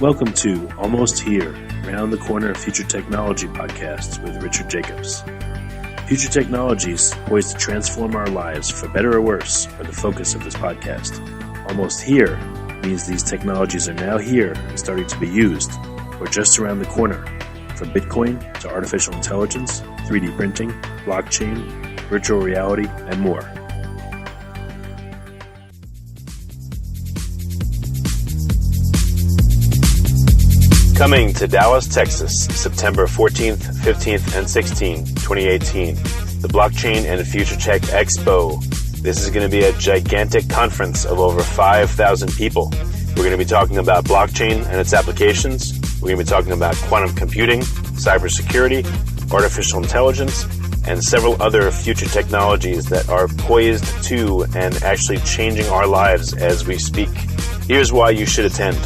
Welcome to Almost Here, Round the Corner Future Technology podcasts with Richard Jacobs. Future technologies poised to transform our lives for better or worse are the focus of this podcast. Almost here means these technologies are now here and starting to be used, or just around the corner, from Bitcoin to artificial intelligence, 3D printing, blockchain, virtual reality, and more. Coming to Dallas, Texas, September 14th, 15th, and 16th, 2018, the Blockchain and Future Tech Expo. This is going to be a gigantic conference of over 5,000 people. We're going to be talking about blockchain and its applications. We're going to be talking about quantum computing, cybersecurity, artificial intelligence, and several other future technologies that are poised to and actually changing our lives as we speak. Here's why you should attend.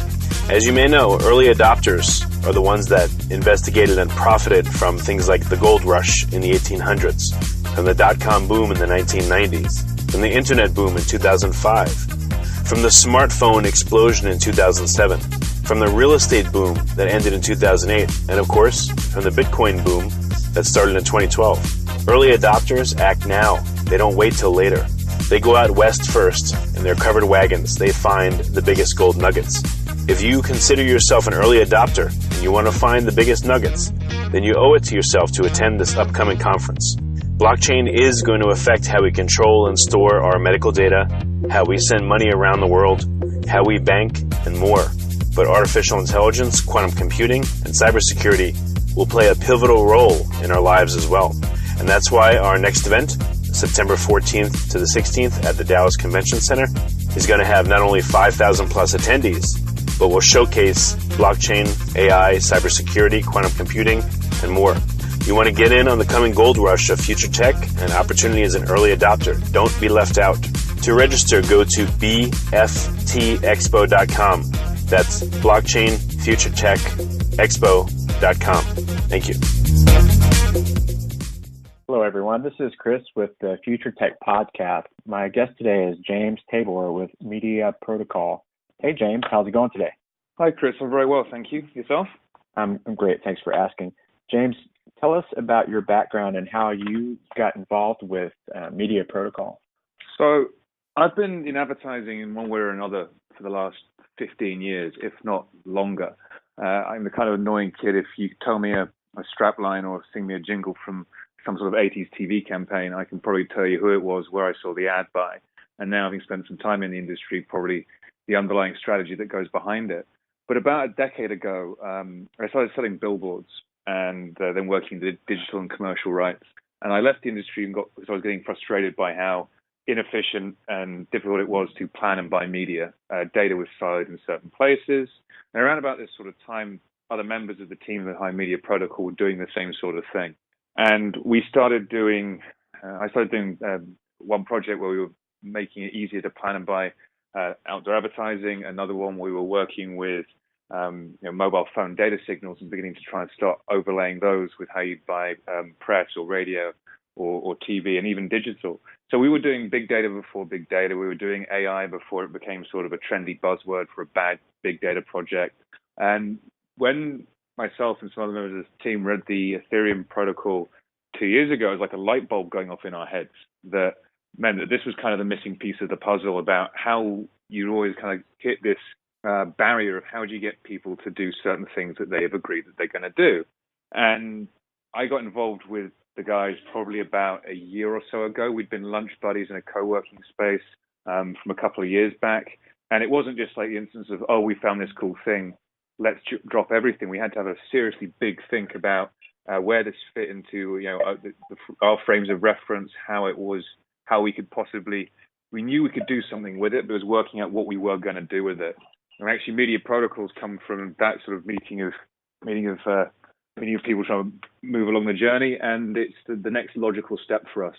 As you may know, early adopters are the ones that investigated and profited from things like the gold rush in the 1800s, from the dot-com boom in the 1990s, from the internet boom in 2005, from the smartphone explosion in 2007, from the real estate boom that ended in 2008, and of course, from the Bitcoin boom that started in 2012. Early adopters act now. They don't wait till later. They go out west first. In their covered wagons, they find the biggest gold nuggets. If you consider yourself an early adopter and you want to find the biggest nuggets, then you owe it to yourself to attend this upcoming conference. Blockchain is going to affect how we control and store our medical data, how we send money around the world, how we bank, and more. But artificial intelligence, quantum computing, and cybersecurity will play a pivotal role in our lives as well. And that's why our next event, September 14th to the 16th at the Dallas Convention Center, is going to have not only 5,000 plus attendees, but will showcase blockchain, AI, cybersecurity, quantum computing, and more. You want to get in on the coming gold rush of future tech and opportunity as an early adopter. Don't be left out. To register, go to bftexpo.com. That's blockchainfuturetechexpo.com. Thank you. Hello, everyone. This is Chris with the Future Tech Podcast. My guest today is James Tabor with Media Protocol. Hey, James. How's it going today? Hi, Chris. I'm very well, thank you. Yourself? I'm great. Thanks for asking. James, tell us about your background and how you got involved with Media Protocol. So I've been in advertising in one way or another for the last 15 years, if not longer. I'm the kind of annoying kid. If you tell me a strap line or sing me a jingle from some sort of 80s TV campaign, I can probably tell you who it was, where I saw the ad by. And now, having spent some time in the industry, probably the underlying strategy that goes behind it. But about a decade ago, I started selling billboards and then working the digital and commercial rights. And I left the industry because I was getting frustrated by how inefficient and difficult it was to plan and buy media. Data was siloed in certain places. And around about this sort of time, other members of the team behind Media Protocol were doing the same sort of thing. And we started doing, one project where we were making it easier to plan and buy outdoor advertising. Another one, we were working with mobile phone data signals and beginning to try and start overlaying those with how you'd buy press or radio or TV and even digital. So we were doing big data before big data. We were doing AI before it became sort of a trendy buzzword for a bad big data project. And when myself and some other members of the team read the Ethereum protocol 2 years ago, it was like a light bulb going off in our heads that meant that this was kind of the missing piece of the puzzle about how you always kind of hit this barrier of how do you get people to do certain things that they have agreed that they're going to do. And I got involved with the guys probably about a year or so ago. We'd been lunch buddies in a co-working space from a couple of years back. And it wasn't just like the instance of, oh, we found this cool thing, let's drop everything. We had to have a seriously big think about where this fit into our frames of reference, how we could possibly, we knew we could do something with it, but it was working out what we were going to do with it. And actually, Media Protocols come from that sort of meeting of people trying to move along the journey, and it's the next logical step for us.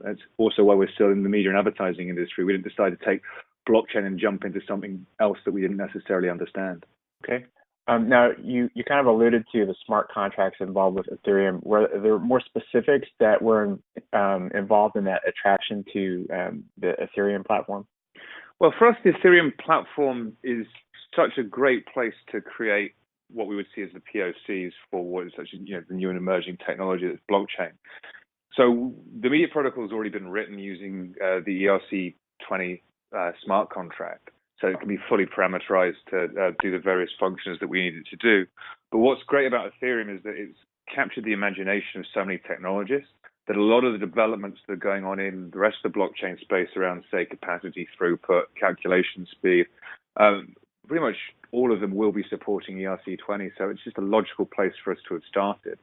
It's also why we're still in the media and advertising industry. We didn't decide to take blockchain and jump into something else that we didn't necessarily understand. Okay. Now, you kind of alluded to the smart contracts involved with Ethereum. Were there more specifics that were involved in that attraction to the Ethereum platform? Well, for us, the Ethereum platform is such a great place to create what we would see as the POCs for what is such the new and emerging technology that's blockchain. So the media protocol has already been written using the ERC20 smart contract. So it can be fully parameterized to do the various functions that we need it to do. But what's great about Ethereum is that it's captured the imagination of so many technologists that a lot of the developments that are going on in the rest of the blockchain space around, say, capacity, throughput, calculation speed, pretty much all of them will be supporting ERC20. So it's just a logical place for us to have started.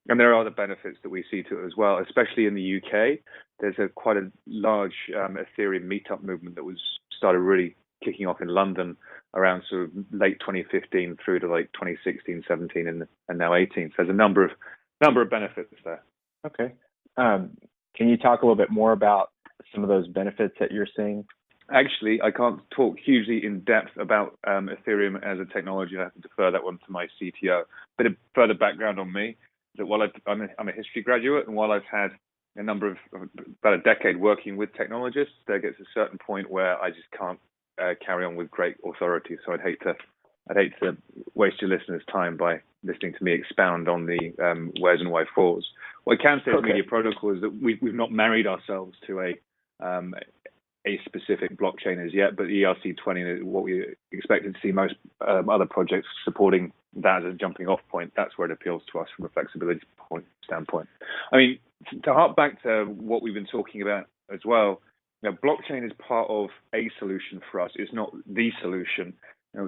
And there are other benefits that we see to it as well, especially in the UK. There's quite a large Ethereum meetup movement that was started really kicking off in London around sort of late 2015 through to like 2016, 17, and now 18. So there's a number of benefits there. Okay. Can you talk a little bit more about some of those benefits that you're seeing? Actually, I can't talk hugely in depth about Ethereum as a technology. I have to defer that one to my CTO. But a further background on me is that while I'm a history graduate, and while I've had about a decade working with technologists, there gets a certain point where I just can't carry on with great authority. So I'd hate to waste your listeners' time by listening to me expound on the wheres and why fors. What I can say as media protocol is that we've not married ourselves to a specific blockchain as yet, but ERC20 is what we expected to see most other projects supporting that as a jumping off point. That's where it appeals to us from a flexibility standpoint. I mean, to hark back to what we've been talking about as well, blockchain is part of a solution for us. It's not the solution.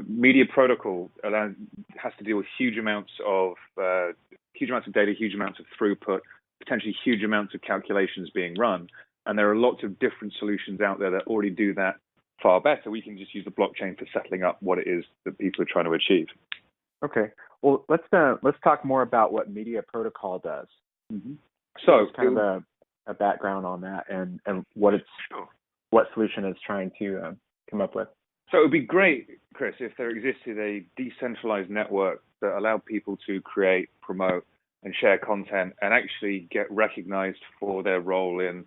Media protocol has to deal with huge amounts of data, huge amounts of throughput, potentially huge amounts of calculations being run. And there are lots of different solutions out there that already do that far better. We can just use the blockchain for settling up what it is that people are trying to achieve. Okay. Well, let's talk more about what media protocol does. Mm-hmm. So kind of a background on that and what solution it's trying to come up with. So it would be great, Chris, if there existed a decentralized network that allowed people to create, promote, and share content and actually get recognized for their role in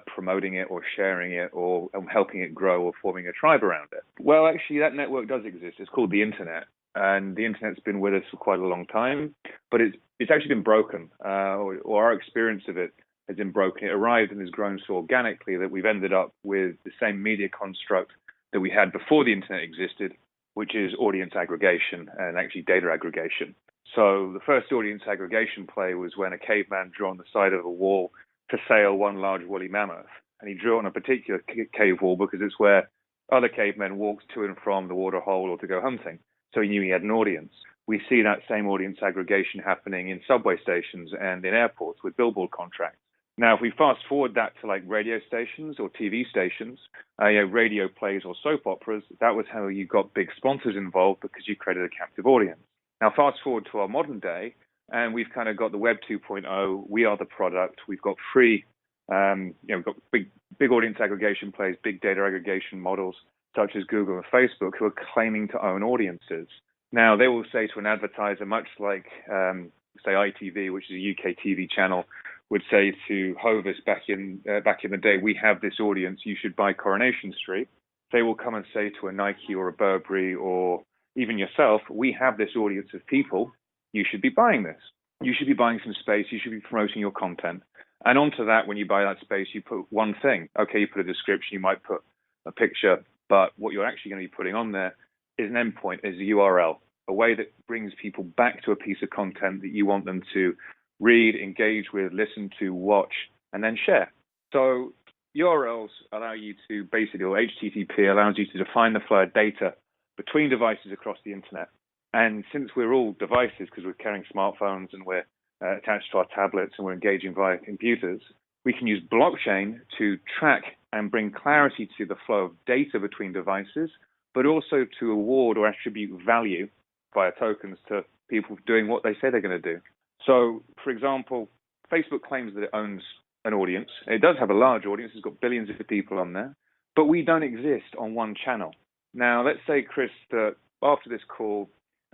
promoting it or sharing it or helping it grow or forming a tribe around it. Well, actually, that network does exist. It's called the internet. And the internet's been with us for quite a long time, but it's actually been broken, or our experience of it has been broken. It arrived and has grown so organically that we've ended up with the same media construct that we had before the internet existed, which is audience aggregation and actually data aggregation. So the first audience aggregation play was when a caveman drew on the side of a wall to sail one large woolly mammoth. And he drew on a particular cave wall because it's where other cavemen walked to and from the water hole or to go hunting. So he knew he had an audience. We see that same audience aggregation happening in subway stations and in airports with billboard contracts. Now, if we fast forward that to like radio stations or TV stations, radio plays or soap operas, that was how you got big sponsors involved because you created a captive audience. Now, fast forward to our modern day, and we've kind of got the Web 2.0. We are the product. We've got free, we've got big audience aggregation plays, big data aggregation models, such as Google and Facebook, who are claiming to own audiences. Now, they will say to an advertiser, much like, say, ITV, which is a UK TV channel, would say to Hovis back in the day, we have this audience, you should buy Coronation Street. They will come and say to a Nike or a Burberry or even yourself, we have this audience of people, you should be buying this. You should be buying some space, you should be promoting your content. And onto that, when you buy that space, you put one thing. Okay, you put a description, you might put a picture, but what you're actually going to be putting on there is an endpoint, is a URL, a way that brings people back to a piece of content that you want them to read, engage with, listen to, watch, and then share. So URLs allow you to basically, or HTTP allows you to define the flow of data between devices across the internet. And since we're all devices, because we're carrying smartphones and we're attached to our tablets and we're engaging via computers, we can use blockchain to track and bring clarity to the flow of data between devices, but also to award or attribute value via tokens to people doing what they say they're going to do. So, for example, Facebook claims that it owns an audience. It does have a large audience. It's got billions of people on there, but we don't exist on one channel. Now, let's say, Chris, that after this call,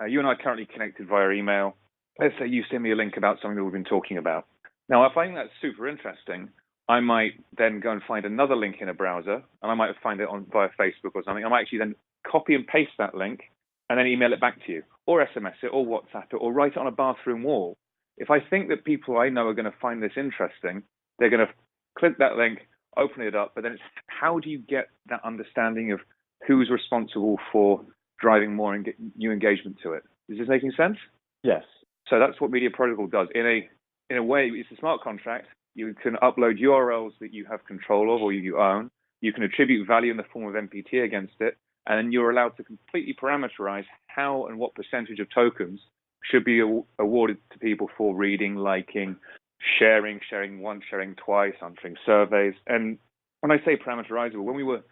you and I are currently connected via email. Let's say you send me a link about something that we've been talking about. Now, I find that super interesting. I might then go and find another link in a browser, and I might find it via Facebook or something. I might actually then copy and paste that link and then email it back to you, or SMS it, or WhatsApp it, or write it on a bathroom wall. If I think that people I know are going to find this interesting, they're going to click that link, open it up, but then it's how do you get that understanding of who's responsible for driving more new engagement to it? Is this making sense? Yes. So that's what Media Protocol does. In a way, it's a smart contract. You can upload URLs that you have control of or you own. You can attribute value in the form of MPT against it, and then you're allowed to completely parameterize how and what percentage of tokens should be awarded to people for reading, liking, sharing once, sharing twice, answering surveys. And when I say parameterizable, when we were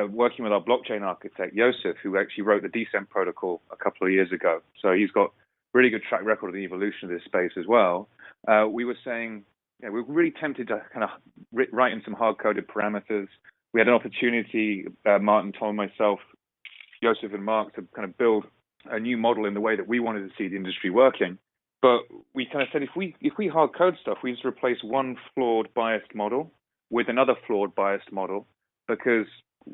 working with our blockchain architect, Joseph, who actually wrote the Decent protocol a couple of years ago, so he's got really good track record of the evolution of this space as well, we were saying, we were really tempted to kind of write in some hard-coded parameters. We had an opportunity, Martin, Tom, myself, Joseph, and Mark, to kind of build a new model in the way that we wanted to see the industry working. But we kind of said if we hard code stuff, we just replace one flawed biased model with another flawed biased model, because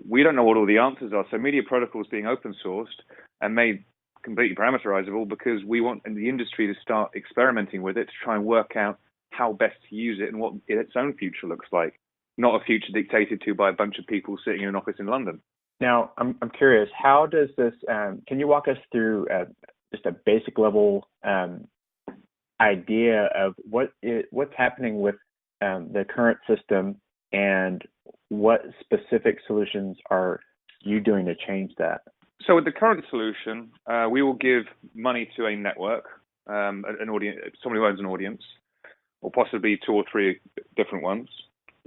we don't know what all the answers are. So Media Protocol is being open sourced and made completely parameterizable because we want the industry to start experimenting with it to try and work out how best to use it and what its own future looks like, not a future dictated to by a bunch of people sitting in an office in London. Now, I'm curious, how does this, can you walk us through just a basic level idea of what's happening with the current system and what specific solutions are you doing to change that? So with the current solution, we will give money to a network, an audience, somebody who owns an audience, or possibly 2 or 3 different ones.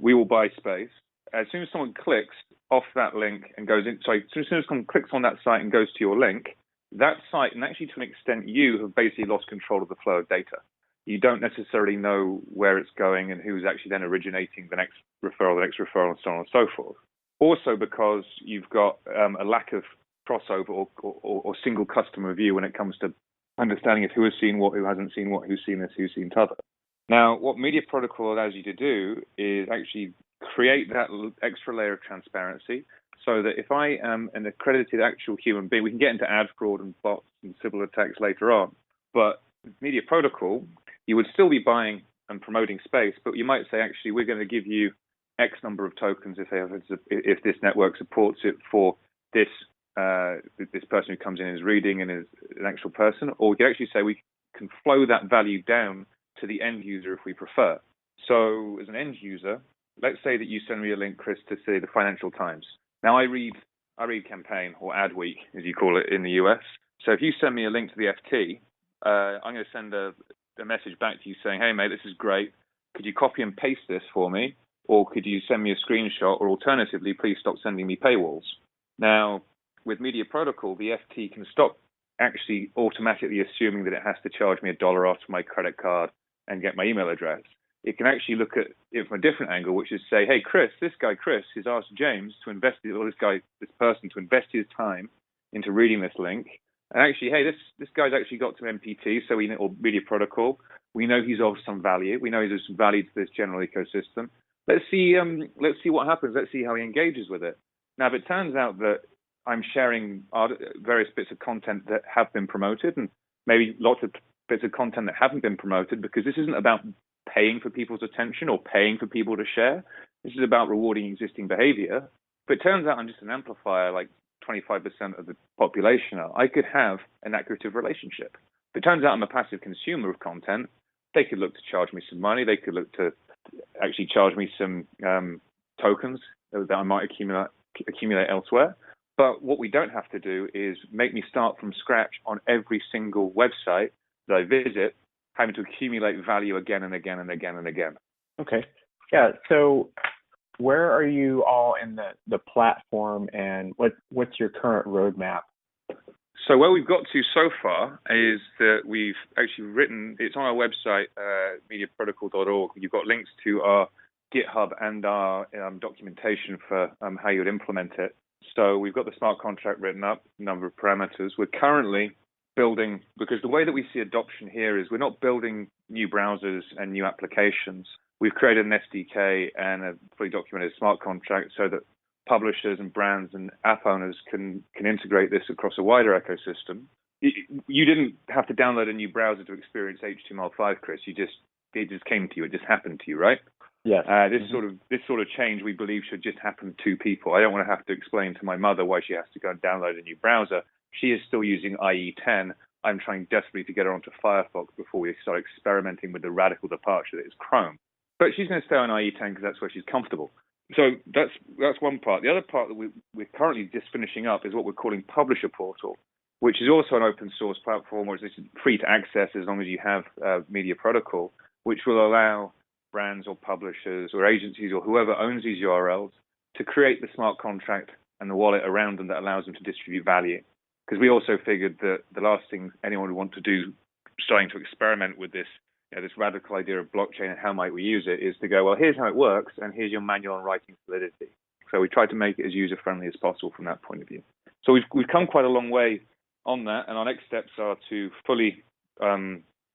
We will buy space. As soon as someone clicks off that link and goes in, as soon as someone clicks on that site and goes to your link, that site, and actually to an extent, you have basically lost control of the flow of data. You don't necessarily know where it's going and who's actually then originating the next referral, and so on and so forth. Also because you've got a lack of crossover or single customer view when it comes to understanding of who has seen what, who hasn't seen what, who's seen this, who's seen t'other. Now, what Media Protocol allows you to do is actually create that extra layer of transparency so that if I am an accredited actual human being, we can get into ad fraud and bots and civil attacks later on, but with Media Protocol, you would still be buying and promoting space, but you might say, actually, we're going to give you X number of tokens if this network supports it for this person who comes in and is reading and is an actual person, or we could actually say we can flow that value down to the end user if we prefer. So as an end user, let's say that you send me a link, Chris, to see the Financial Times. Now I read Campaign, or Adweek, as you call it in the US. So if you send me a link to the FT, I'm going to send a message back to you saying, hey, mate, this is great. Could you copy and paste this for me? Or could you send me a screenshot? Or alternatively, please stop sending me paywalls. Now, with Media Protocol, the FT can stop actually automatically assuming that it has to charge me $1 off my credit card and get my email address. It can actually look at it from a different angle, which is say, hey, Chris, this guy Chris has asked James to invest, or this person to invest his time into reading this link. And actually, hey, this guy's actually got some MPT, or Media Protocol. We know he's of some value. We know he's of some value to this general ecosystem. Let's see what happens. Let's see how he engages with it. Now, if it turns out that I'm sharing various bits of content that have been promoted, and maybe lots of bits of content that haven't been promoted, because this isn't about paying for people's attention or paying for people to share. This is about rewarding existing behavior. If it turns out I'm just an amplifier, like 25% of the population are, I could have an accretive relationship. If it turns out I'm a passive consumer of content, they could look to charge me some money. They could look to actually charge me some tokens that I might accumulate elsewhere. But what we don't have to do is make me start from scratch on every single website that I visit, having to accumulate value again and again and again and again. Okay. Yeah. So where are you all in the platform, and what's your current roadmap? So where we've got to so far is that we've actually written, it's on our website, mediaprotocol.org. You've got links to our GitHub and our documentation for how you would implement it. So we've got the smart contract written up, a number of parameters. We're currently building, because the way that we see adoption here is we're not building new browsers and new applications. we've created an SDK and a fully documented smart contract so that publishers and brands and app owners can integrate this across a wider ecosystem. You didn't have to download a new browser to experience HTML5, Chris. It just came to you. It just happened to you, right? Yes. This sort of change we believe should just happen to people. I don't want to have to explain to my mother why she has to go and download a new browser. She is still using IE10. I'm trying desperately to get her onto Firefox before we start experimenting with the radical departure that is Chrome. But she's going to stay on IE10 because that's where she's comfortable. So that's one part. The other part that we're currently just finishing up is what we're calling Publisher Portal, which is also an open source platform, which is free to access as long as you have Media Protocol, which will allow brands or publishers or agencies or whoever owns these URLs to create the smart contract and the wallet around them that allows them to distribute value. Because we also figured that the last thing anyone would want to do, starting to experiment with this, this radical idea of blockchain and how might we use it, is to go, well, here's how it works, and here's your manual on writing validity. So we tried to make it as user-friendly as possible from that point of view. So we've come quite a long way on that, and our next steps are to fully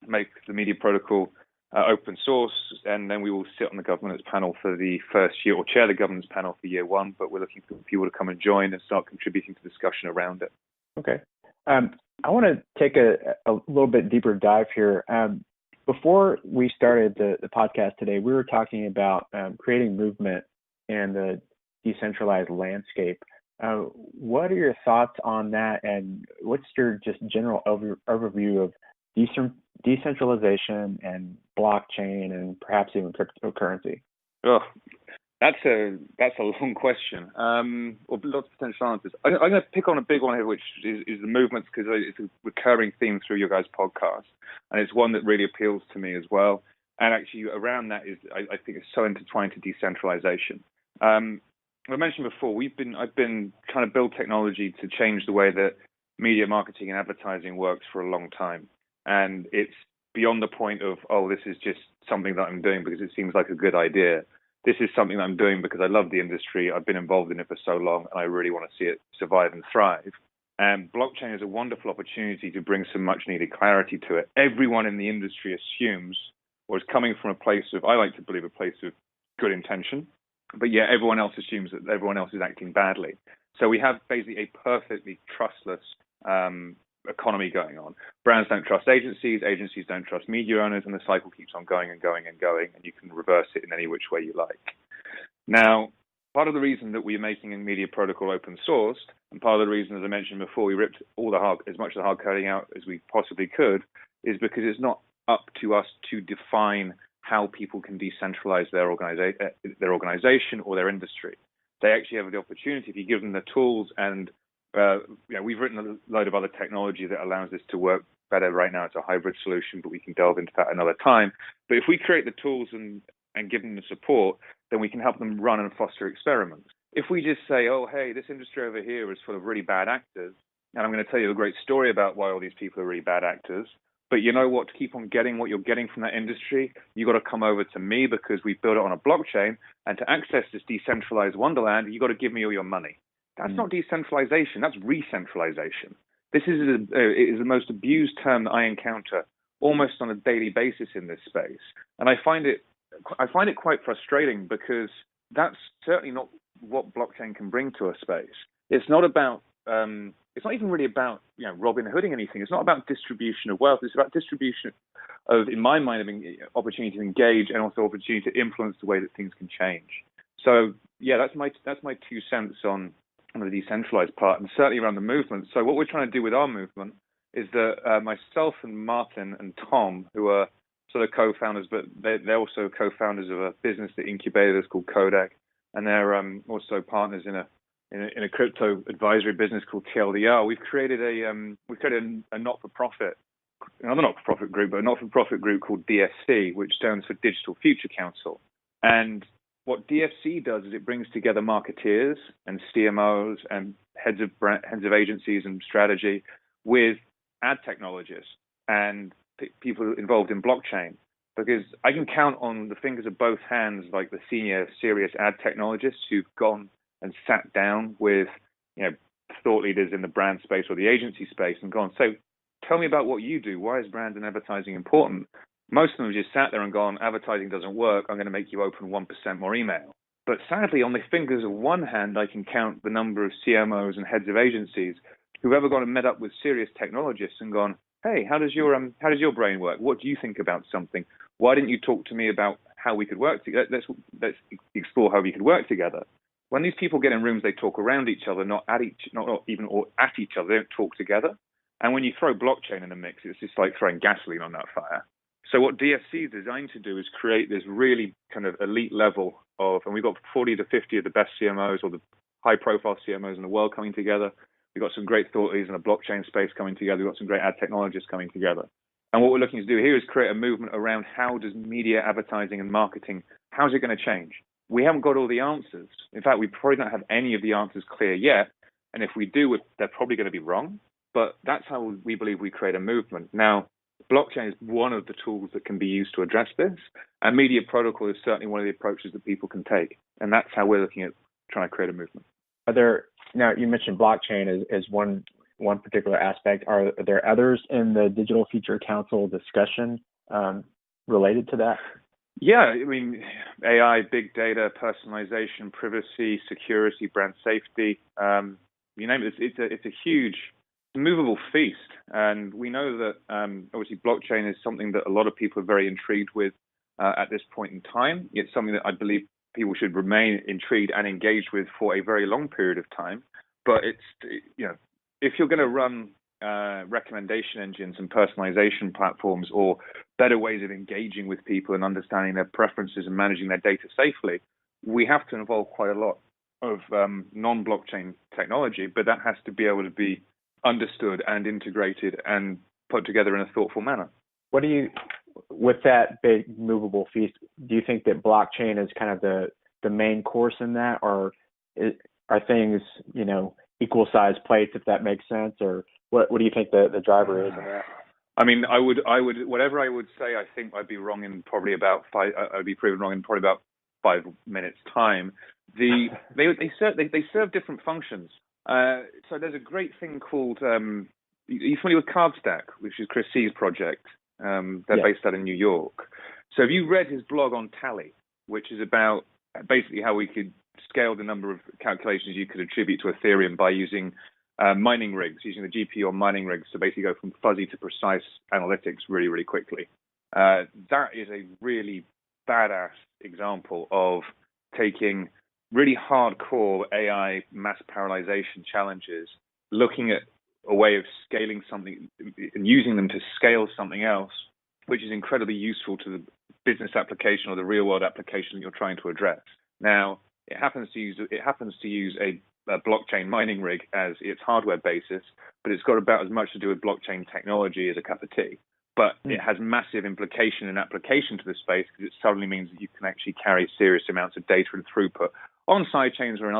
make the Media Protocol open source, and then we will sit on the governance panel for the first year, or chair the governance panel for year one, but we're looking for people to come and join and start contributing to the discussion around it. Okay. I want to take a little bit deeper dive here. Before we started the podcast today, we were talking about creating movement in the decentralized landscape. What are your thoughts on that, and what's your just general overview of decentralization and blockchain and perhaps even cryptocurrency? Oh, that's a long question. Or lots of potential answers. I'm going to pick on a big one here, which is the movements, because it's a recurring theme through your guys' podcast, and it's one that really appeals to me as well. And actually, around that is, I think, it's so intertwined to decentralization. I mentioned before, I've been trying to build technology to change the way that media marketing and advertising works for a long time. And it's beyond the point of, oh, this is just something that I'm doing because it seems like a good idea. This is something that I'm doing because I love the industry. I've been involved in it for so long, and I really want to see it survive and thrive. And blockchain is a wonderful opportunity to bring some much-needed clarity to it. Everyone in the industry assumes, or is coming from a place of, I like to believe, a place of good intention, but yet everyone else assumes that everyone else is acting badly. So we have basically a perfectly trustless economy going on. Brands don't trust agencies, agencies don't trust media owners, and the cycle keeps on going and going and going, and you can reverse it in any which way you like. Now, part of the reason that we're making a Media Protocol open sourced, and part of the reason, as I mentioned before, we ripped as much of the hard coding out as we possibly could, is because it's not up to us to define how people can decentralize their organization or their industry. They actually have the opportunity, if you give them the tools, and we've written a load of other technology that allows this to work better. Right now it's a hybrid solution, but we can delve into that another time. But if we create the tools and give them the support, then we can help them run and foster experiments. If we just say, oh, hey, this industry over here is full of really bad actors, and I'm going to tell you a great story about why all these people are really bad actors, but you know what, to keep on getting what you're getting from that industry, you got to come over to me because we built it on a blockchain, and to access this decentralized wonderland, you got to give me all your money. That's not decentralization, that's re-centralization. This is the most abused term that I encounter almost on a daily basis in this space. And I find it quite frustrating, because that's certainly not what blockchain can bring to a space. It's not about it's not even really about Robin Hooding anything. It's not about distribution of wealth. It's about distribution of, in my mind, opportunity to engage and also opportunity to influence the way that things can change. So yeah, that's my 2 cents on the decentralized part, and certainly around the movement. So what we're trying to do with our movement is that myself and Martin and Tom, who are sort of co-founders, but they're also co-founders of a business that incubated us called Kodak, and they're also partners in a crypto advisory business called TLDR. We've created a not-for-profit, another not-for-profit group, but a not-for-profit group called DFC, which stands for Digital Future Council. And what DFC does is it brings together marketeers and CMOs and heads of agencies and strategy with ad technologists and people involved in blockchain. Because I can count on the fingers of both hands, like the senior serious ad technologists who've gone and sat down with thought leaders in the brand space or the agency space and gone, so tell me about what you do. Why is brand and advertising important? Most of them have just sat there and gone, advertising doesn't work, I'm going to make you open 1% more email. But sadly, on the fingers of one hand, I can count the number of CMOs and heads of agencies who've ever gone and met up with serious technologists and gone, hey, how does your brain work? What do you think about something? Why didn't you talk to me about how we could work together? Let's explore how we could work together. When these people get in rooms, they talk around each other, not even or at each other. They don't talk together. And when you throw blockchain in the mix, it's just like throwing gasoline on that fire. So what DSC is designed to do is create this really kind of elite level of, and we've got 40 to 50 of the best CMOs or the high-profile CMOs in the world coming together. We've got some great thought leaders in the blockchain space coming together. We've got some great ad technologists coming together. And what we're looking to do here is create a movement around how does media advertising and marketing, how's it going to change? We haven't got all the answers. In fact, we probably don't have any of the answers clear yet. And if we do, they're probably going to be wrong. But that's how we believe we create a movement. Now, blockchain is one of the tools that can be used to address this. And media protocol is certainly one of the approaches that people can take. And that's how we're looking at trying to create a movement. Now you mentioned blockchain as one particular aspect. Are there others in the Digital Future Council discussion related to that? Yeah, I mean, AI, big data, personalization, privacy, security, brand safety, you name it. It's a huge, movable feast. And we know that obviously blockchain is something that a lot of people are very intrigued with at this point in time. It's something that I believe people should remain intrigued and engaged with for a very long period of time. But it's, if you're going to run recommendation engines and personalization platforms or better ways of engaging with people and understanding their preferences and managing their data safely, we have to involve quite a lot of non-blockchain technology, but that has to be able to be understood and integrated and put together in a thoughtful manner. With that big movable feast, do you think that blockchain is kind of the main course in that, or are things, equal size plates, if that makes sense, or what do you think the driver is in that? I mean, I would, whatever I would say, I think I'd be wrong in probably about I'd be proven wrong in probably about 5 minutes time. They serve different functions. So there's a great thing called, are you familiar with CardStack, which is Chris C's project? They're based out in New York. So have you read his blog on Tally, which is about basically how we could scale the number of calculations you could attribute to Ethereum by using mining rigs, using the GPU on mining rigs to basically go from fuzzy to precise analytics really, really quickly. That is a really badass example of taking really hardcore AI mass parallelization challenges, looking at a way of scaling something and using them to scale something else, which is incredibly useful to the business application or the real world application that you're trying to address. Now, it happens to use a blockchain mining rig as its hardware basis, but it's got about as much to do with blockchain technology as a cup of tea. But it has massive implication and application to the space because it suddenly means that you can actually carry serious amounts of data and throughput on sidechains or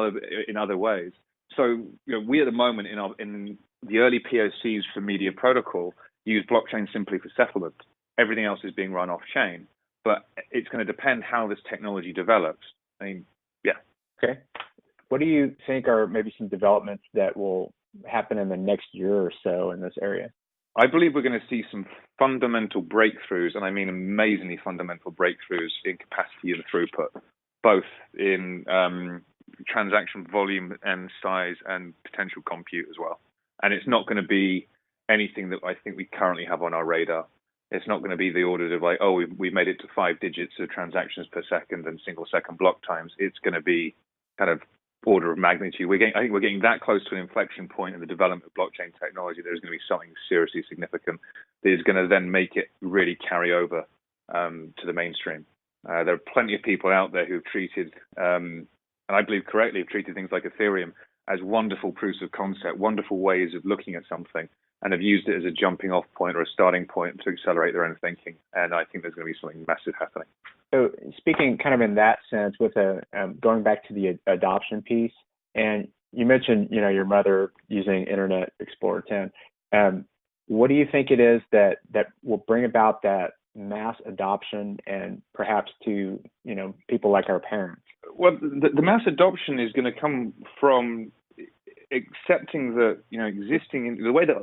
in other ways. So we at the moment in the early POCs for media protocol use blockchain simply for settlement. Everything else is being run off chain, but it's going to depend how this technology develops. I mean, yeah. Okay. What do you think are maybe some developments that will happen in the next year or so in this area? I believe we're going to see some fundamental breakthroughs, and I mean amazingly fundamental breakthroughs in capacity and throughput, both in transaction volume and size and potential compute as well. And it's not going to be anything that I think we currently have on our radar. It's not going to be the orders of like, oh, we've made it to 5 digits of transactions per second and single second block times. It's going to be kind of order of magnitude. I think we're getting that close to an inflection point in the development of blockchain technology. There's going to be something seriously significant that is going to then make it really carry over to the mainstream. There are plenty of people out there who've treated, and I believe correctly, have treated things like Ethereum as wonderful proofs of concept, wonderful ways of looking at something, and have used it as a jumping off point or a starting point to accelerate their own thinking. And I think there's going to be something massive happening. So speaking kind of in that sense, with going back to the adoption piece, and you mentioned, your mother using Internet Explorer 10. What do you think it is that will bring about that mass adoption and perhaps to, people like our parents? Well, the mass adoption is going to come from accepting that, existing in the way that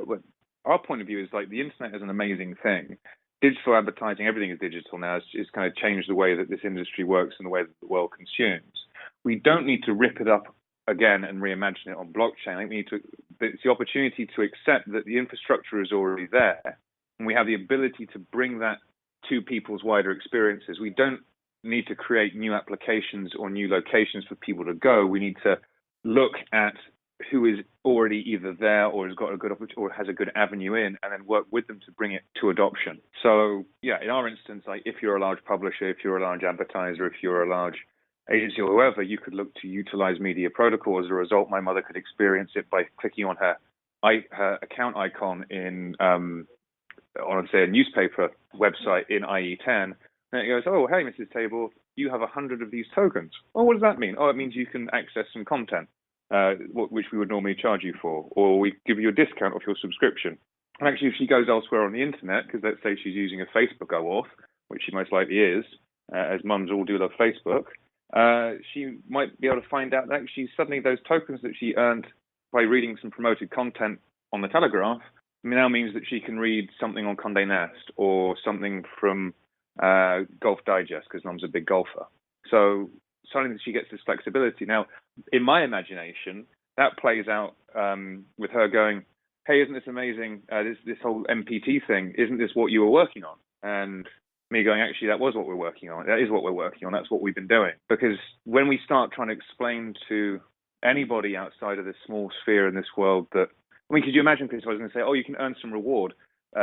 our point of view is like the internet is an amazing thing. digital advertising, everything is digital now. It's kind of changed the way that this industry works and the way that the world consumes. We don't need to rip it up again and reimagine it on blockchain. I think it's the opportunity to accept that the infrastructure is already there, and we have the ability to bring that to people's wider experiences. We don't need to create new applications or new locations for people to go. We need to look at who is already either there or has got a good opportunity or has a good avenue in, and then work with them to bring it to adoption. So yeah, in our instance, like if you're a large publisher, if you're a large advertiser, if you're a large agency or whoever, you could look to utilize media protocol. As a result, my mother could experience it by clicking on her account icon in on, say, a newspaper website in IE10, and it goes, oh, hey, Mrs. Tabor, you have 100 of these tokens. Oh, what does that mean? Oh, it means you can access some content, which we would normally charge you for, or we give you a discount off your subscription. And actually, if she goes elsewhere on the internet, because let's say she's using a Facebook OAuth, which she most likely is, as mums all do love Facebook, she might be able to find out that actually suddenly those tokens that she earned by reading some promoted content on the Telegraph now means that she can read something on Condé Nast or something from Golf Digest, because Mum's a big golfer. So suddenly she gets this flexibility. Now, in my imagination, that plays out with her going, hey, isn't this amazing, this whole MPT thing, isn't this what you were working on? And me going, actually, that was what we're working on. That is what we're working on. That's what we've been doing. Because when we start trying to explain to anybody outside of this small sphere in this world that, I mean, could you imagine, Chris, if I was going to say, oh, you can earn some reward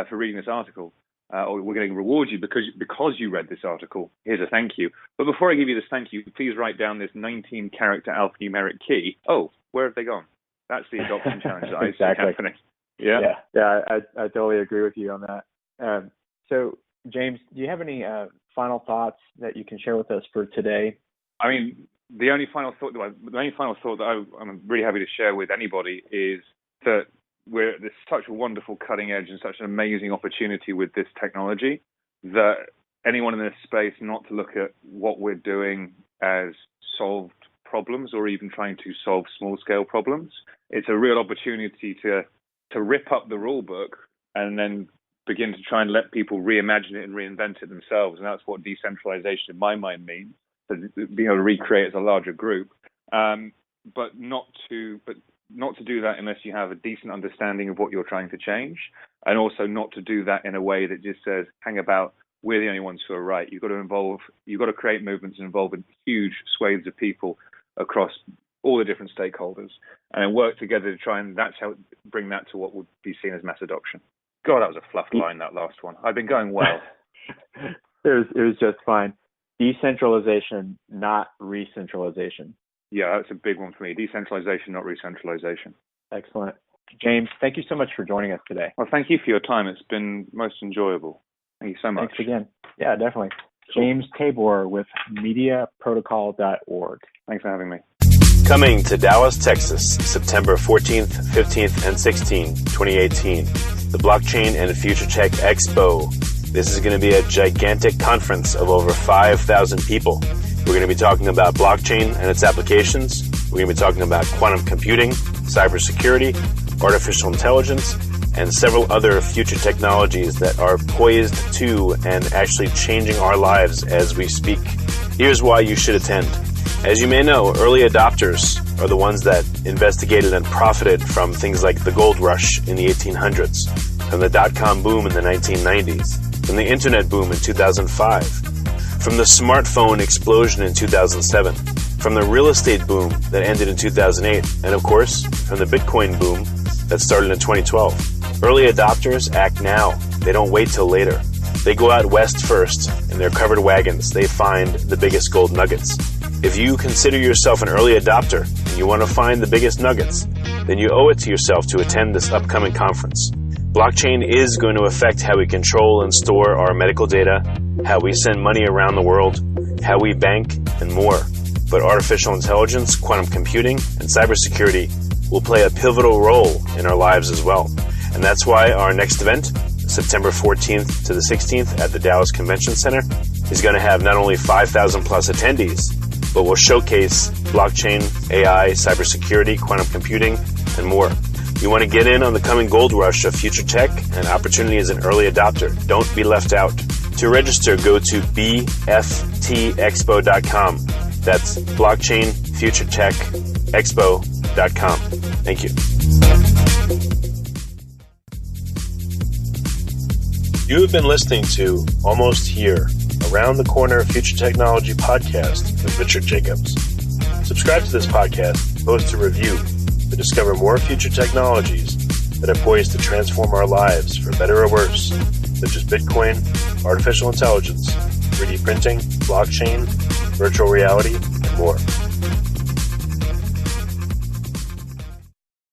for reading this article, or we're going to reward you because you read this article. Here's a thank you. But before I give you this thank you, please write down this 19-character alphanumeric key. Oh, where have they gone? That's the adoption challenge that I see happening. Yeah, I totally agree with you on that. So, James, do you have any final thoughts that you can share with us for today? I mean, the only final thought that I'm really happy to share with anybody is that we're at such a wonderful cutting edge and such an amazing opportunity with this technology that anyone in this space not to look at what we're doing as solved problems or even trying to solve small-scale problems. It's a real opportunity to rip up the rule book and then begin to try and let people reimagine it and reinvent it themselves. And that's what decentralization, in my mind, means, being able to recreate as a larger group, but not to do that unless you have a decent understanding of what you're trying to change, and also not to do that in a way that just says, hang about, we're the only ones who are right. You've got to create movements and involve huge swathes of people across all the different stakeholders, and then work together to try and that's how bring that to what would be seen as mass adoption. God, that was a fluffed line, that last one. I've been going well. It was just fine. Decentralization, not re-centralization. Yeah, that's a big one for me. Decentralization, not re-centralization. Excellent. James, thank you so much for joining us today. Well, thank you for your time. It's been most enjoyable. Thank you so much. Thanks again. Yeah, definitely. Cool. James Tabor with mediaprotocol.org. Thanks for having me. Coming to Dallas, Texas, September 14th, 15th, and 16th, 2018, the Blockchain and Future Tech Expo. This is going to be a gigantic conference of over 5,000 people. We're going to be talking about blockchain and its applications. We're going to be talking about quantum computing, cybersecurity, artificial intelligence, and several other future technologies that are poised to and actually changing our lives as we speak. Here's why you should attend. As you may know, early adopters are the ones that investigated and profited from things like the gold rush in the 1800s, from the dot-com boom in the 1990s, from the internet boom in 2005, from the smartphone explosion in 2007, from the real estate boom that ended in 2008, and of course, from the Bitcoin boom that started in 2012. Early adopters act now. They don't wait till later. They go out west first. In their covered wagons, they find the biggest gold nuggets. If you consider yourself an early adopter and you want to find the biggest nuggets, then you owe it to yourself to attend this upcoming conference. Blockchain is going to affect how we control and store our medical data, how we send money around the world, how we bank, and more. But artificial intelligence, quantum computing, and cybersecurity will play a pivotal role in our lives as well. And that's why our next event, September 14th to the 16th at the Dallas Convention Center, is going to have not only 5,000 plus attendees, but will showcase blockchain, AI, cybersecurity, quantum computing, and more. You want to get in on the coming gold rush of future tech and opportunity as an early adopter. Don't be left out. To register, go to bftexpo.com. That's Blockchain Future Tech Expo.com. Thank you. You have been listening to Almost Here, Around the Corner Future Technology podcast with Richard Jacobs. Subscribe to this podcast, post a review to discover more future technologies that are poised to transform our lives for better or worse, such as Bitcoin, artificial intelligence, 3D printing, blockchain, virtual reality, and more.